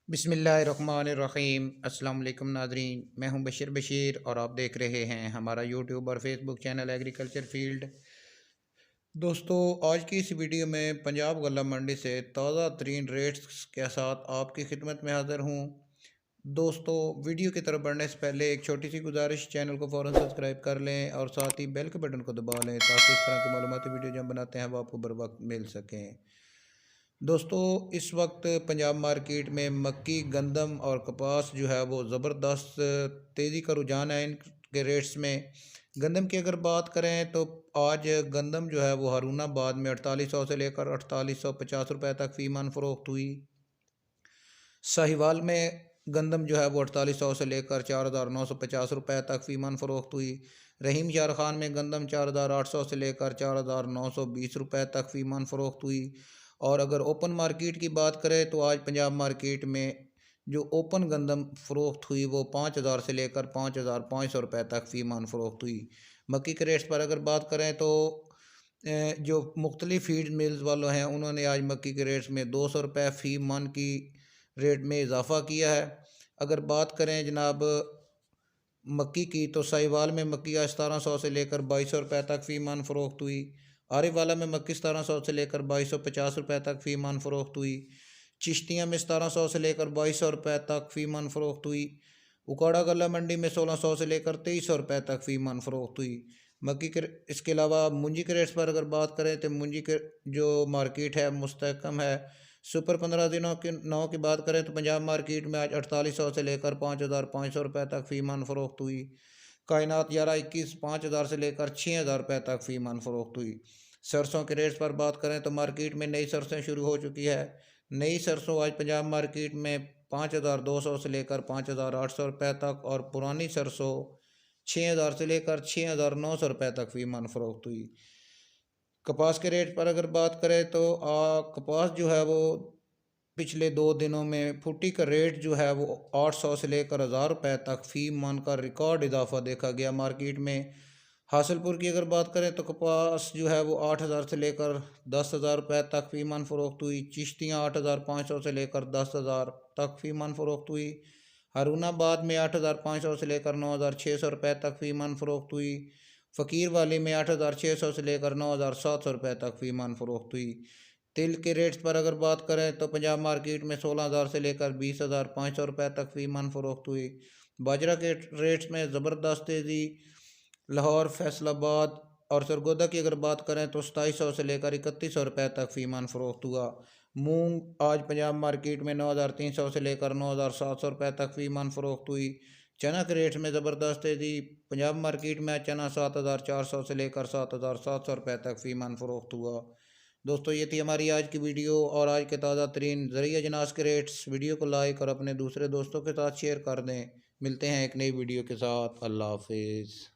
बिस्मिल्लाहिर्रहमानिर्रहीम। अस्सलाम वालेकुम नाज़रीन, मैं हूं बशीर और आप देख रहे हैं हमारा यूट्यूब और फेसबुक चैनल एग्रीकल्चर फील्ड। दोस्तों, आज की इस वीडियो में पंजाब गल्ला मंडी से ताज़ा तरीन रेट्स के साथ आपकी खिदमत में हाज़िर हूं। दोस्तों, वीडियो की तरफ बढ़ने से पहले एक छोटी सी गुजारिश, चैनल को फ़ौरन सब्सक्राइब कर लें और साथ ही बेल के बटन को दबा लें ताकि इस तरह की मालूमाती वीडियो जो हम बनाते हैं वो आपको बर वक्त मिल सकें। दोस्तों, इस वक्त पंजाब मार्केट में मक्की, गंदम और कपास जो है वो ज़बरदस्त तेज़ी का रुझान है इनके रेट्स में। गंदम की अगर बात करें तो आज गंदम जो है वो हारूनाबाद में 4800 से लेकर 4850 रुपये तक फ़ी मन फ़रोख्त हुई। साहिवाल में गंदम जो है वो 4800 से लेकर 4950 रुपये तक फ़ी मन फ़रोख्त हुई। रहीम यार खान में गंदम 4800 से लेकर 4920 रुपये तक फ़ी मन फ़रोख्त हुई। और अगर ओपन मार्केट की बात करें तो आज पंजाब मार्केट में जो ओपन गंदम फ़रोख्त हुई वो 5000 से लेकर 5500 रुपये तक फ़ी मन फ़रोख्त हुई। मक्की के रेट्स पर अगर बात करें तो जो मुख्तलिफ़ फीड मिल्स वालों हैं उन्होंने आज मक्की के रेट्स में 200 रुपये फ़ी मन की रेट में इजाफ़ा किया है। अगर बात करें जनाब मक्की की तो साहिवाल में मक्की आज 1700 से लेकर 2200 रुपये तक फ़ी मन फ़रोख्त हुई। आरिवाला में मक्की 1700 से लेकर 2250 रुपये तक फ़ी मन फ़रोख्त हुई। चिश्तियाँ में 1700 से लेकर 2200 रुपये तक फ़ी मन फ़रोख्त हुई। उकाड़ा गल्ला मंडी में 1600 से लेकर 2300 रुपये तक फ़ी मन फ़रोख्त हुई। मक्की के इसके अलावा मुंजी के रेट्स पर अगर बात करें तो मुंजी के जो मार्केट है मुस्तहकम है। सुपर 15 दिनों के नौ की बात करें तो पंजाब मार्केट में आज 4800 से लेकर 5500 रुपये तक फ़ी मन फ़रोख्त हुई। कायनात 11-21 5000 से लेकर 6000 रुपये तक फ़ी मन फ़रोख्त हुई। सरसों के रेट्स पर बात करें तो मार्केट में नई सरसों शुरू हो चुकी है। नई सरसों आज पंजाब मार्केट में 5200 से लेकर 5800 रुपये तक और पुरानी सरसों 6000 से लेकर 6900 रुपये तक फ़ी मन फ़रोख्त हुई। कपास के रेट पर अगर बात करें तो कपास जो है वो पिछले 2 दिनों में फुटी का रेट जो है वो 800 से लेकर 1000 रुपये तक फ़ी मन का रिकॉर्ड इजाफा देखा गया मार्केट में। हासिलपुर की अगर बात करें तो कपास जो है वो 8000 से लेकर 10,000 रुपये तक फ़ी मन फ़रोख्त हुई। चिश्तियाँ 8500 से लेकर 10,000 तक फ़ी मन फ़रोख्त हुई। हारूनाबाद में 8500 से लेकर 9600 रुपये तक फ़ी मन फ़रोख्त हुई। फ़कीर वाली में 8600 से लेकर 9700 रुपये तक फ़ी मन फ़रोख्त हुई। तिल के रेट्स पर अगर बात करें तो पंजाब मार्केट में 16000 से लेकर 20,500 रुपये तक फ़ी मन फ़रोख्त हुई। बाजरा के रेट्स में ज़बरदस्त तेज़ी। लाहौर, फैसलाबाद और सरगोदा की अगर बात करें तो 2700 से लेकर 3100 रुपये तक फ़ी मन फ़रोख्त हुआ। मूंग आज पंजाब मार्केट में 9300 से लेकर 9700 रुपये तक फ़ी मन फ़रोख्त हुई। चना के रेट्स में ज़बरदस्त तेज़ी। पंजाब मार्केट में चना 7400 से लेकर 7700 रुपये तक फ़ी मन फ़रोख्त हुआ। दोस्तों, ये थी हमारी आज की वीडियो और आज के ताज़ा तरीन ज़रिए अजनास के रेट्स। वीडियो को लाइक और अपने दूसरे दोस्तों के साथ शेयर कर दें। मिलते हैं एक नई वीडियो के साथ। अल्लाह हाफिज़।